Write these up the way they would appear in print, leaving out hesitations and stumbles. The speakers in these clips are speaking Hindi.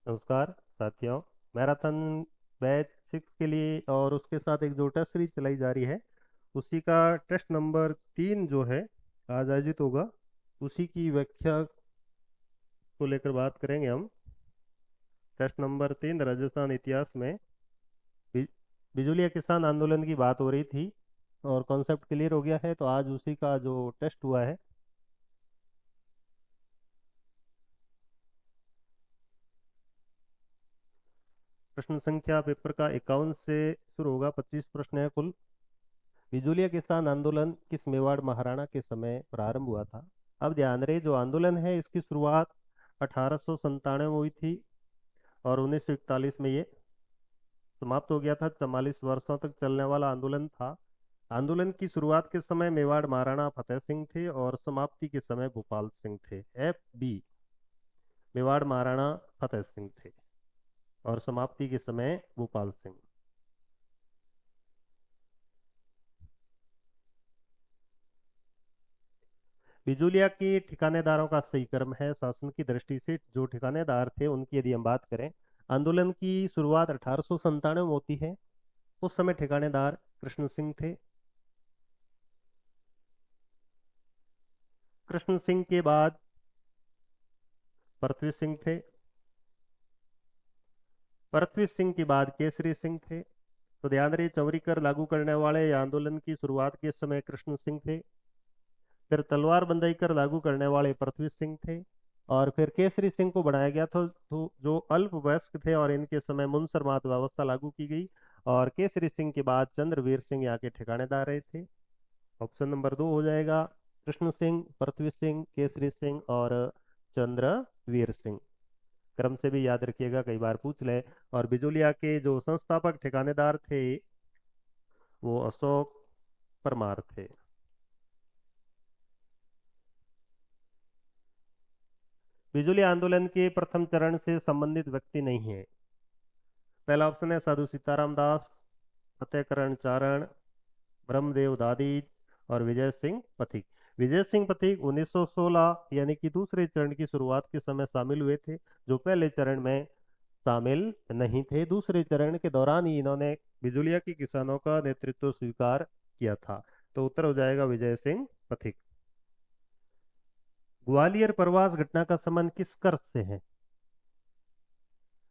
नमस्कार साथियों। मैराथन बैच 6 के लिए और उसके साथ एक जो टेस्ट सीरीज चलाई जा रही है उसी का टेस्ट नंबर 3 जो है आज आयोजित होगा। उसी की व्याख्या को लेकर बात करेंगे हम। टेस्ट नंबर 3 राजस्थान इतिहास में बि- बिजुलिया किसान आंदोलन की बात हो रही थी और कॉन्सेप्ट क्लियर हो गया है, तो आज उसी का जो टेस्ट हुआ है। प्रश्न संख्या पेपर का 51 से शुरू होगा। 25 प्रश्न है कुल। बिजुलिया किसान आंदोलन किस मेवाड़ महाराणा के समय प्रारंभ हुआ था? अब ध्यान रहे, जो आंदोलन है इसकी शुरुआत 1897 में हुई थी और 1941 में ये समाप्त हो गया था। 44 वर्षों तक चलने वाला आंदोलन था। आंदोलन की शुरुआत के समय मेवाड़ महाराणा फतेह सिंह थे और समाप्ति के समय भोपाल सिंह थे। FB मेवाड़ महाराणा फतेह सिंह थे और समाप्ति के समय भोपाल सिंह। बिजुलिया की ठिकानेदारों का सही क्रम है। शासन की दृष्टि से जो ठिकानेदार थे उनकी यदि हम बात करें, आंदोलन की शुरुआत 1897 में होती है। उस समय ठिकानेदार कृष्ण सिंह थे। कृष्ण सिंह के बाद पृथ्वी सिंह थे। पृथ्वी सिंह के बाद केसरी सिंह थे। तो ध्यान रहे, चौरी कर लागू करने वाले आंदोलन की शुरुआत के समय कृष्ण सिंह थे। फिर तलवार बंदाई कर लागू करने वाले पृथ्वी सिंह थे। और फिर केसरी सिंह को बनाया गया था, तो जो अल्पवयस्क थे और इनके समय मुनसरमात व्यवस्था लागू की गई। और केसरी सिंह के बाद चंद्रवीर सिंह यहाँ के ठिकानेदार रहे थे। ऑप्शन नंबर 2 हो जाएगा। कृष्ण सिंह, पृथ्वी सिंह, केसरी सिंह और चंद्रवीर सिंह। क्रम से भी याद रखिएगा, कई बार पूछ ले। और बिजुलिया के जो संस्थापक ठिकानेदार थे वो अशोक परमार थे। बिजुलिया आंदोलन के प्रथम चरण से संबंधित व्यक्ति नहीं है। पहला ऑप्शन है साधु सीताराम दास, फतेहकरण चारण, ब्रह्मदेव दादी और विजय सिंह पथिक। विजय सिंह पथिक 1916 यानी कि दूसरे चरण की शुरुआत के समय शामिल हुए थे, जो पहले चरण में शामिल नहीं थे। दूसरे चरण के दौरान ही इन्होंने बिजुलिया के किसानों का नेतृत्व स्वीकार किया था। तो उत्तर हो जाएगा विजय सिंह पथिक। ग्वालियर प्रवास घटना का संबंध किस कर से है?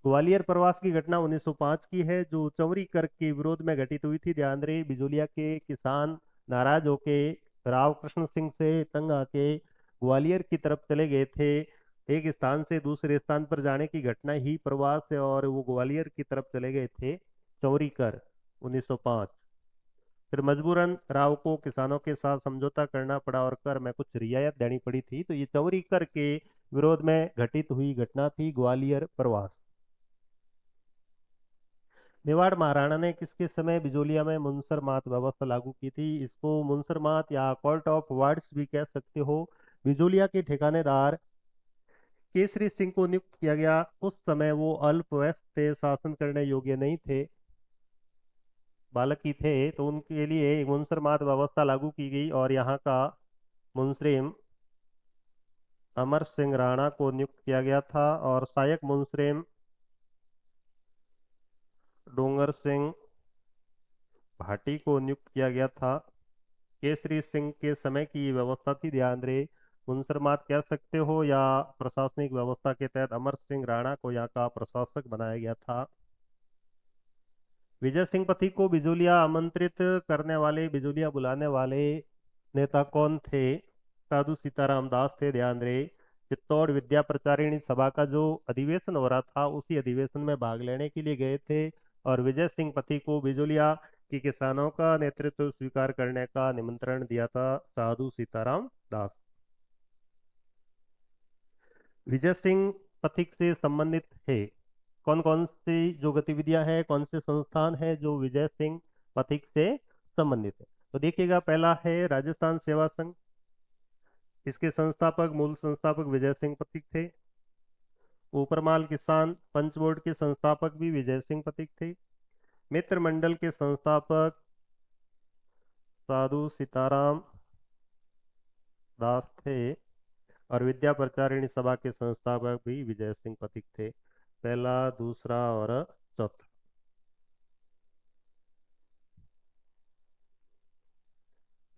ग्वालियर प्रवास की घटना 1905 की है, जो चौरी कर के विरोध में घटित हुई थी। ध्यान रहे, बिजोलिया के किसान नाराज होके राव कृष्ण सिंह से तंग आके ग्वालियर की तरफ चले गए थे। एक स्थान से दूसरे स्थान पर जाने की घटना ही प्रवास है और वो ग्वालियर की तरफ चले गए थे चौरी कर 1905। फिर मजबूरन राव को किसानों के साथ समझौता करना पड़ा और कर में कुछ रियायत देनी पड़ी थी। तो ये चौरी कर के विरोध में घटित हुई घटना थी ग्वालियर प्रवास। मेवाड़ महाराणा ने किसके समय बिजोलिया में मुनसर मात व्यवस्था लागू की थी? इसको मुनसर मात या कोर्ट ऑफ वार्ड्स भी कह सकते हो। बिजोलिया के ठिकानेदार केसरी सिंह को नियुक्त किया गया। उस समय वो अल्पवयस्क थे, शासन करने योग्य नहीं थे, बालक ही थे। तो उनके लिए मुनसर मात व्यवस्था लागू की गई और यहाँ का मुंसरिम अमर सिंह राणा को नियुक्त किया गया था और सहायक मुंसरिम डोंगर सिंह भाटी को नियुक्त किया गया था। केसरी सिंह के समय की ये व्यवस्था थी। ध्यान रहे, मुंसरमात कह सकते हो या प्रशासनिक व्यवस्था के तहत अमर सिंह राणा को यहाँ का प्रशासक बनाया गया था। विजय सिंह पथी को बिजुलिया आमंत्रित करने वाले, बिजुलिया बुलाने वाले नेता कौन थे? साधु सीताराम दास थे। ध्यान रहे, चित्तौड़ विद्या प्रचारिणी सभा का जो अधिवेशन हो रहा था उसी अधिवेशन में भाग लेने के लिए गए थे और विजय सिंह पथी को बिजुलिया के किसानों का नेतृत्व स्वीकार करने का निमंत्रण दिया था साधु सीताराम दास। विजय सिंह पथिक से संबंधित है कौन कौन सी जो गतिविधियां हैं, कौन से संस्थान हैं जो विजय सिंह पथिक से संबंधित है? तो देखिएगा, पहला है राजस्थान सेवा संघ। इसके संस्थापक, मूल संस्थापक विजय सिंह पथिक थे। ऊपरमाल किसान पंच बोर्ड के संस्थापक भी विजय सिंह पथिक थे। मित्र मंडल के संस्थापक साधु सीताराम दास थे और विद्या प्रचारिणी सभा के संस्थापक भी विजय सिंह पथिक थे। पहला, दूसरा और चौथा।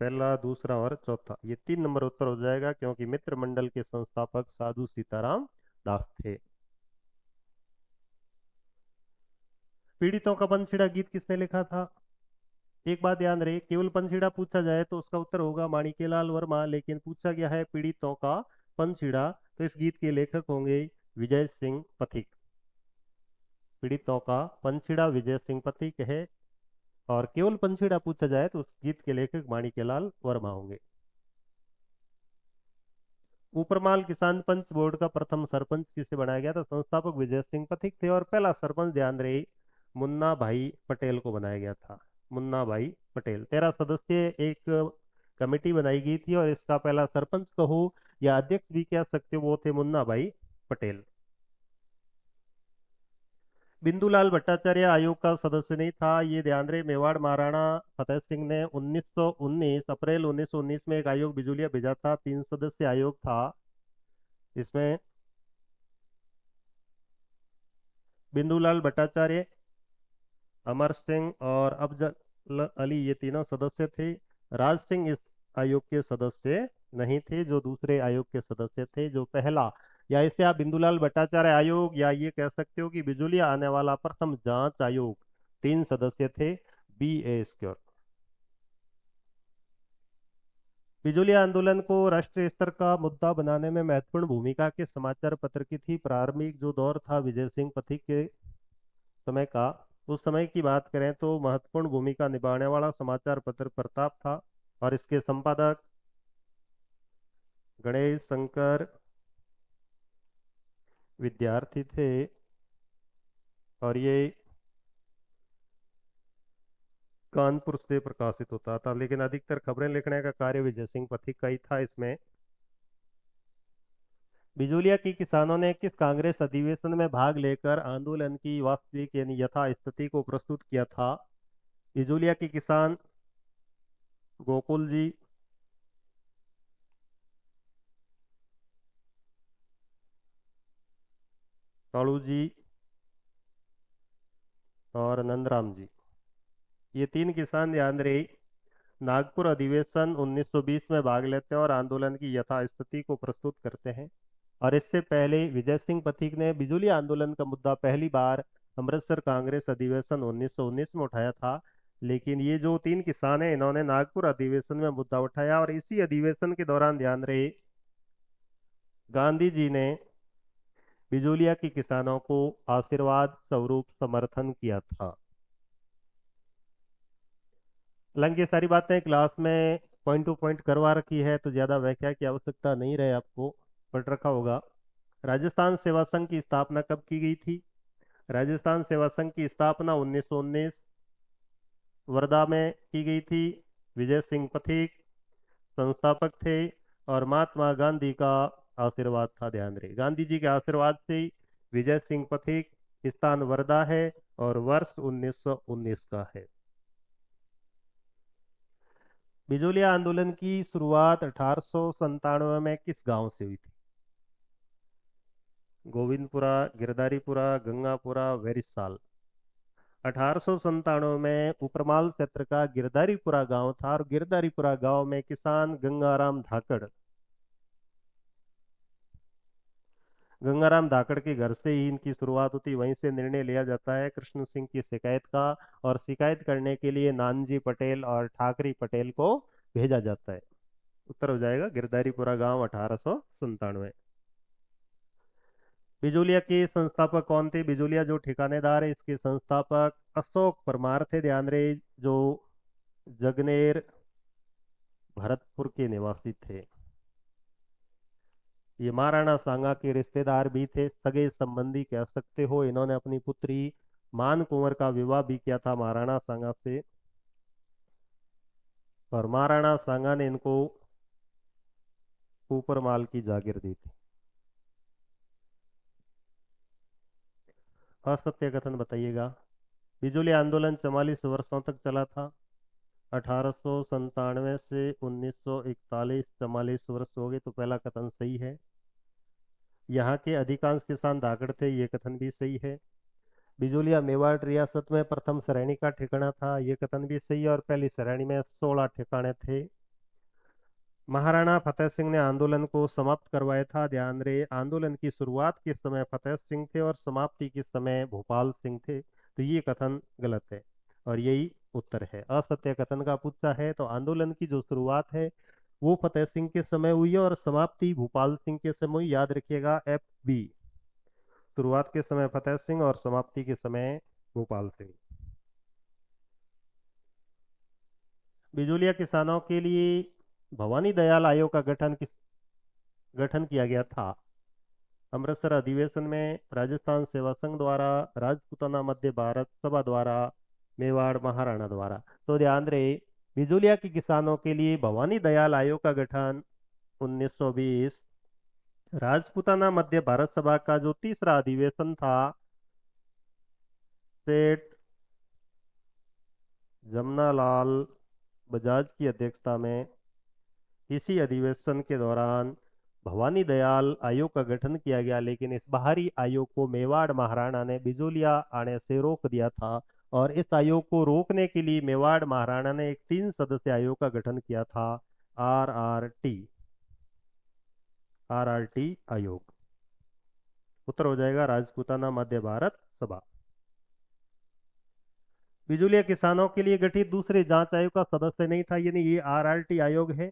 पहला, दूसरा और चौथा, ये 3 नंबर उत्तर हो जाएगा, क्योंकि मित्र मंडल के संस्थापक साधु सीताराम दास थे। पीड़ितों का पंछीड़ा गीत किसने लिखा था? एक बात ध्यान रहे, केवल पंछीड़ा पूछा जाए तो उसका उत्तर होगा माणिकेलाल वर्मा, लेकिन पूछा गया है पीड़ितों का पंछीड़ा, तो इस गीत के लेखक होंगे विजय सिंह पथिक। पीड़ितों का पंछीड़ा विजय सिंह पथिक है, और केवल पंछीड़ा पूछा जाए तो उस गीत के लेखक माणिकेलाल वर्मा होंगे। ऊपरमाल किसान पंच बोर्ड का प्रथम सरपंच किसे बनाया गया था? संस्थापक विजय सिंह पथिक थे, और पहला सरपंच ध्यान रहे मुन्ना भाई पटेल को बनाया गया था। मुन्ना भाई पटेल 13 सदस्यीय एक कमेटी बनाई गई थी, और इसका पहला सरपंच कहो या अध्यक्ष भी कह सकते हो, वो थे मुन्ना भाई पटेल। बिंदुलाल भट्टाचार्य आयोग का सदस्य नहीं था, ये ध्यान रहे मेवाड़ महाराणा फतेह सिंह ने 1919 अप्रैल 1919 में एक आयोग बिजुलिया भेजा था, 3 सदस्य आयोग था। इसमें बिंदुलाल भट्टाचार्य, अमर सिंह और अफजल अली, ये तीनों सदस्य थे। राज सिंह इस आयोग के सदस्य नहीं थे, जो दूसरे आयोग के सदस्य थे, जो पहला, या इसे आप बिंदुलाल भट्टाचार्य आयोग, या ये कह सकते हो कि बिजुलिया आने वाला प्रथम जांच आयोग, 3 सदस्य थे, बी ए स्क्योर। बिजुलिया आंदोलन को राष्ट्रीय स्तर का मुद्दा बनाने में महत्वपूर्ण भूमिका के समाचार पत्र की थी। प्रारंभिक जो दौर था विजय सिंह पथिक के समय का, उस समय की बात करें तो महत्वपूर्ण भूमिका निभाने वाला समाचार पत्र प्रताप था, और इसके संपादक गणेश शंकर विद्यार्थी थे, और ये कानपुर से प्रकाशित होता था, लेकिन अधिकतर खबरें लिखने का कार्य विजय सिंह पथिक का ही था। इसमें बिजुलिया की किसानों ने किस कांग्रेस अधिवेशन में भाग लेकर आंदोलन की वास्तविक यानी यथास्थिति को प्रस्तुत किया था? बिजुलिया के किसान गोकुल जी, कालू जी और नंदराम जी, ये 3 किसान ध्यान रहे नागपुर अधिवेशन 1920 में भाग लेते हैं और आंदोलन की यथास्थिति को प्रस्तुत करते हैं। और इससे पहले विजय सिंह पथिक ने बिजुली आंदोलन का मुद्दा पहली बार अमृतसर कांग्रेस अधिवेशन 1919 में उठाया था, लेकिन ये जो 3 किसान हैं, इन्होंने नागपुर अधिवेशन में मुद्दा उठाया, और इसी अधिवेशन के दौरान ध्यान रहे गांधी जी ने बिजुलिया के किसानों को आशीर्वाद स्वरूप समर्थन किया था। हालांकि ये सारी बातें क्लास में पॉइंट टू पॉइंट करवा रखी है, तो ज्यादा व्याख्या की आवश्यकता नहीं रहे, आपको पढ़ रखा होगा। राजस्थान सेवा संघ की स्थापना कब की गई थी? राजस्थान सेवा संघ की स्थापना 1919 वर्धा में की गई थी। विजय सिंह पथिक संस्थापक थे, और महात्मा गांधी का आशीर्वाद था। ध्यान रहे गांधी जी के आशीर्वाद से विजय सिंह पथिक, स्थान वर्धा है, और वर्ष 1919 का है। बिजोलिया आंदोलन की शुरुआत 1897 में किस गांव से हुई थी? गोविंदपुरा, गिरधारीपुरा, गंगापुरा, वेरिसाल। 1897 में उपरमाल क्षेत्र का गिरधारीपुरा गांव था, और गिरधारीपुरा गांव में किसान गंगाराम धाकड़ के घर से ही इनकी शुरुआत होती। वहीं से निर्णय लिया जाता है कृष्ण सिंह की शिकायत का, और शिकायत करने के लिए नानजी पटेल और ठाकरी पटेल को भेजा जाता है। उत्तर हो जाएगा गिरधारीपुरा गांव, 1897। बिजुलिया के संस्थापक कौन थे? बिजुलिया जो ठिकानेदार है, इसके संस्थापक अशोक परमार थे। ध्यान रहे जो जगनेर भरतपुर के निवासी थे। ये महाराणा सांगा के रिश्तेदार भी थे, सगे संबंधी कह सकते हो। इन्होंने अपनी पुत्री मान कुंवर का विवाह भी किया था महाराणा सांगा से, और महाराणा सांगा ने इनको ऊपर माल की जागीर दी थी। असत्य कथन बताइएगा। बिजुली आंदोलन 44 वर्षों तक चला था। 1897 से 1941, 44 वर्ष हो गए, तो पहला कथन सही है। यहाँ के अधिकांश किसान धाकड़ थे, ये कथन भी सही है। बिजोलिया मेवाड़ रियासत में प्रथम श्रेणी का ठिकाना था, ये कथन भी सही है, और पहली श्रेणी में 16 ठिकाने थे। महाराणा फतेह सिंह ने आंदोलन को समाप्त करवाया था। ध्यान रहे, आंदोलन की शुरुआत के समय फतेह सिंह थे और समाप्ति के समय भोपाल सिंह थे, तो ये कथन गलत है और यही उत्तर है। असत्य कथन का पूछा है तो आंदोलन की जो शुरुआत है वो फतेह सिंह के समय हुई है और समाप्ति भोपाल सिंह के समय हुई। याद रखिएगा, FB, शुरुआत के समय फतेह सिंह और समाप्ति के समय भोपाल सिंह। बिजोलिया किसानों के लिए भवानी दयाल आयोग का गठन किया गया था। अमृतसर अधिवेशन में राजस्थान सेवा संघ द्वारा, राजपूताना मध्य भारत सभा द्वारा, मेवाड़ महाराणा द्वारा। तो ध्यान रहे, बिजोलिया के किसानों के लिए भवानी दयाल आयोग का गठन 1920, राजपूताना मध्य भारत सभा का जो तीसरा अधिवेशन था, सेठ जमनालाल बजाज की अध्यक्षता में, इसी अधिवेशन के दौरान भवानी दयाल आयोग का गठन किया गया। लेकिन इस बाहरी आयोग को मेवाड़ महाराणा ने बिजोलिया आने से रोक दिया था और इस आयोग को रोकने के लिए मेवाड़ महाराणा ने एक 3 सदस्य आयोग का गठन किया था, RRT आयोग। उत्तर हो जाएगा राजपूताना मध्य भारत सभा। बिजोलिया किसानों के लिए गठित दूसरे जांच आयोग का सदस्य नहीं था, यानी ये RRT आयोग है।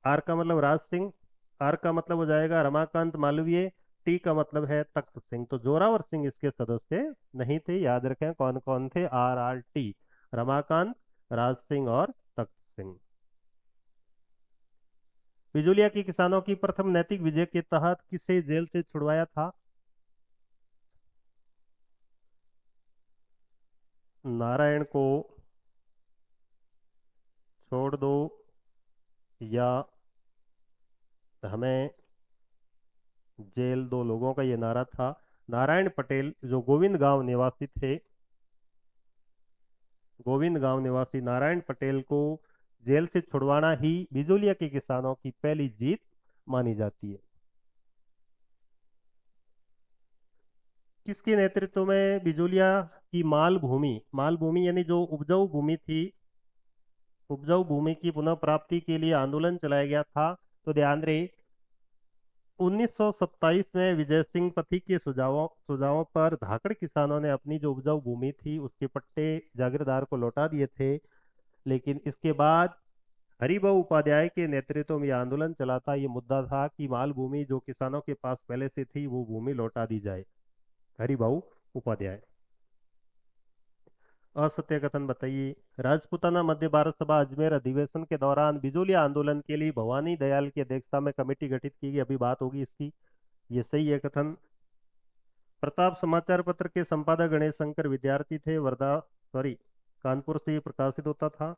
आर का मतलब राज सिंह, आर का मतलब हो जाएगा रमाकांत मालवीय, टी का मतलब है तख्त सिंह। तो जोरावर सिंह इसके सदस्य नहीं थे। याद रखें कौन कौन थे, RRT, रमाकांत, राज सिंह और तख्त सिंह। बिजोलिया के किसानों की प्रथम नैतिक विजय के तहत किसे जेल से छुड़वाया था? नारायण को छोड़ दो या हमें जेल दो, लोगों का ये नारा था। नारायण पटेल जो गोविंद गांव निवासी थे, गोविंद गांव निवासी नारायण पटेल को जेल से छुड़वाना ही बिजोलिया के किसानों की पहली जीत मानी जाती है। किसके नेतृत्व में बिजोलिया की मालभूमि यानी जो उपजाऊ भूमि थी, उपजाऊ भूमि की पुनः प्राप्ति के लिए आंदोलन चलाया गया था? तो ध्यान रहे, 1927 में विजय सिंह पथी के सुझावों पर धाकड़ किसानों ने अपनी जो उपजाऊ भूमि थी उसके पट्टे जागीरदार को लौटा दिए थे। लेकिन इसके बाद हरिभाऊ उपाध्याय के नेतृत्व में यह आंदोलन चला था। ये मुद्दा था कि माल भूमि जो किसानों के पास पहले से थी वो भूमि लौटा दी जाए। हरिभाऊ उपाध्याय। असत्य कथन बताइए। राजपूताना मध्य भारत सभा अजमेर अधिवेशन के दौरान बिजोलिया आंदोलन के लिए भवानी दयाल की अध्यक्षता में कमेटी गठित की गई, अभी बात होगी इसकी, ये सही है कथन। प्रताप समाचार पत्र के संपादक गणेश शंकर विद्यार्थी थे, कानपुर से प्रकाशित होता था।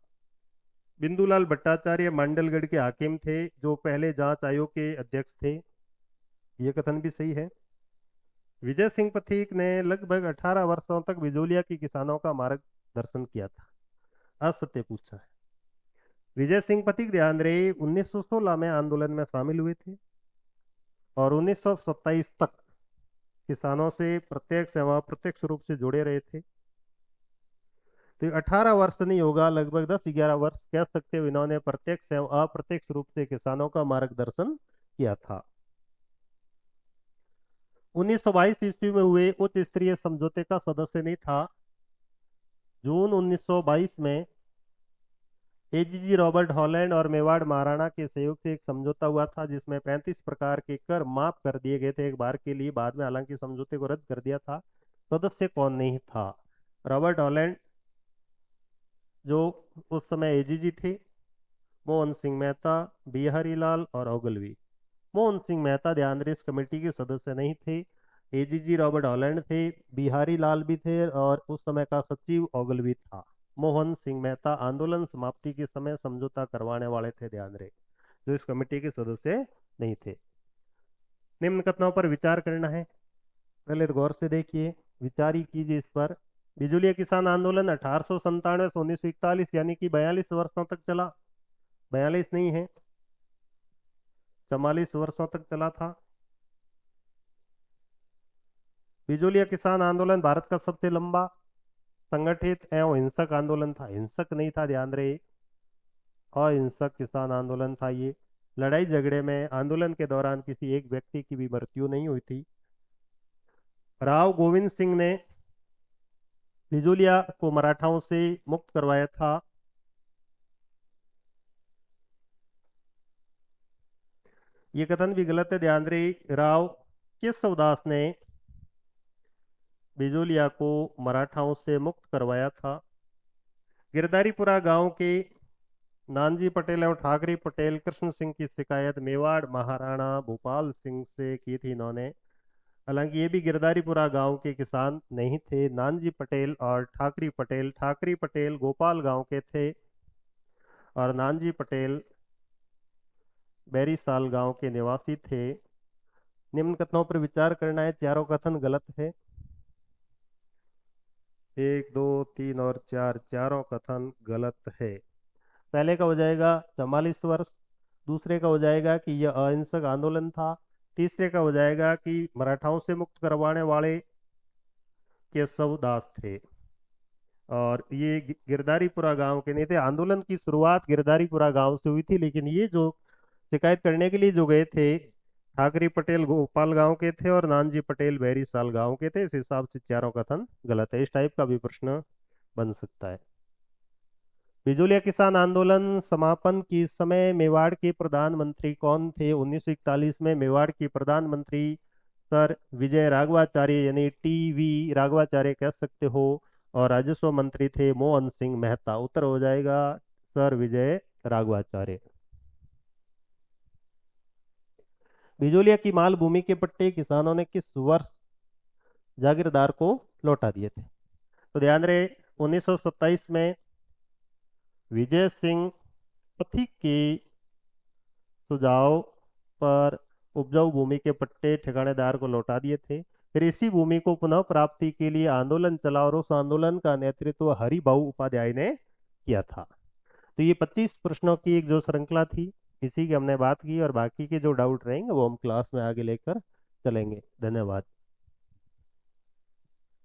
बिंदुलाल भट्टाचार्य मांडलगढ़ के हाकिम थे जो पहले जांच आयोग के अध्यक्ष थे, ये कथन भी सही है। विजय सिंह पथिक ने लगभग 18 वर्षों तक बिजोलिया के किसानों का मार्गदर्शन किया था। असत्य पूछा है। विजय सिंह पथिक, ध्यान रहे, 1916 में आंदोलन में शामिल हुए थे और 1927 तक किसानों से प्रत्यक्ष एवं अप्रत्यक्ष रूप से जुड़े रहे थे। तो 18 वर्ष नहीं होगा, लगभग 10-11 वर्ष कह सकते हो इन्होंने प्रत्यक्ष एवं अप्रत्यक्ष रूप से किसानों का मार्गदर्शन किया था। 1922 ईस्वी में हुए उच्च स्तरीय समझौते का सदस्य नहीं था। जून 1922 में AGG रॉबर्ट हॉलैंड और मेवाड़ महाराणा के सहयोग से एक समझौता हुआ था जिसमें 35 प्रकार के कर माफ कर दिए गए थे एक बार के लिए। बाद में हालांकि समझौते को रद्द कर दिया था। सदस्य कौन नहीं था? रॉबर्ट हॉलैंड जो उस समय AGG थे, मोहन सिंह मेहता, बिहारी लाल और ओगलवी। मोहन सिंह मेहता, ध्यान रहे, इस कमेटी के सदस्य नहीं थे। AGG रॉबर्ट हॉलैंड थे, बिहारी लाल भी थे और उस समय का सचिव ओगलवी था। मोहन सिंह मेहता आंदोलन समाप्ति के समय समझौता करवाने वाले थे, ध्यान रहे, जो इस कमेटी के सदस्य नहीं थे। निम्न कथनों पर विचार करना है, पहले तो गौर से देखिए, विचार ही कीजिए इस पर। बिजोलिया किसान आंदोलन 1897 से 1941 यानी कि 42 वर्षों तक चला। 42 नहीं है, 44 वर्षों तक चला था। बिजोलिया किसान आंदोलन भारत का सबसे लंबा संगठित एवं हिंसक आंदोलन था। हिंसक नहीं था, ध्यान रहे, अहिंसक किसान आंदोलन था ये। लड़ाई झगड़े में आंदोलन के दौरान किसी एक व्यक्ति की भी मृत्यु नहीं हुई थी। राव गोविंद सिंह ने बिजोलिया को मराठाओं से मुक्त करवाया था। ये कथन भी गलत है, ध्यान रहे। राव केशवदास ने बिजोलिया को मराठाओं से मुक्त करवाया था। गिरधारीपुरा गांव के नानजी पटेल एवं ठाकरे पटेल कृष्ण सिंह की शिकायत मेवाड़ महाराणा भूपाल सिंह से की थी इन्होंने। हालांकि ये भी गिरधारीपुरा गांव के किसान नहीं थे। नानजी पटेल और ठाकरी पटेल गोपाल गांव के थे और नानजी पटेल बैरीसाल गांव के निवासी थे। निम्न कथनों पर विचार करना है, चारों कथन गलत है। 1, 2, 3 और 4 चारों कथन गलत है। पहले का हो जाएगा 44 वर्ष, दूसरे का हो जाएगा कि यह अहिंसक आंदोलन था, तीसरे का हो जाएगा कि मराठाओं से मुक्त करवाने वाले केशव दास थे और ये गिरधारीपुरा गांव के नहीं थे। आंदोलन की शुरुआत गिरधारीपुरा गांव से हुई थी, लेकिन ये जो शिकायत करने के लिए जो गए थे ठाकरे पटेल गोपाल गांव के थे और नानजी पटेल बैरीसाल गांव के थे। इस हिसाब से चारों कथन गलत है। इस टाइप का भी प्रश्न बन सकता है। बिजोलिया किसान आंदोलन समापन के समय मेवाड़ के प्रधानमंत्री कौन थे? 1941 में मेवाड़ के प्रधानमंत्री सर विजय राघवाचार्य यानी टीवी राघवाचार्य कह सकते हो और राजस्व मंत्री थे मोहन सिंह मेहता। उत्तर हो जाएगा सर विजय राघवाचार्य। बिजोलिया की माल भूमि के पट्टे किसानों ने किस वर्ष जागीरदार को लौटा दिए थे? तो ध्यान रहे 1927 में विजय सिंह पथिक के सुझाव पर उपजाऊ भूमि के पट्टे ठिकानेदार को लौटा दिए थे। फिर इसी भूमि को पुनः प्राप्ति के लिए आंदोलन चला और उस आंदोलन का नेतृत्व हरिभाऊ उपाध्याय ने किया था। तो ये 25 प्रश्नों की एक जो श्रृंखला थी, इसी की हमने बात की और बाकी के जो डाउट रहेंगे वो हम क्लास में आगे लेकर चलेंगे। धन्यवाद।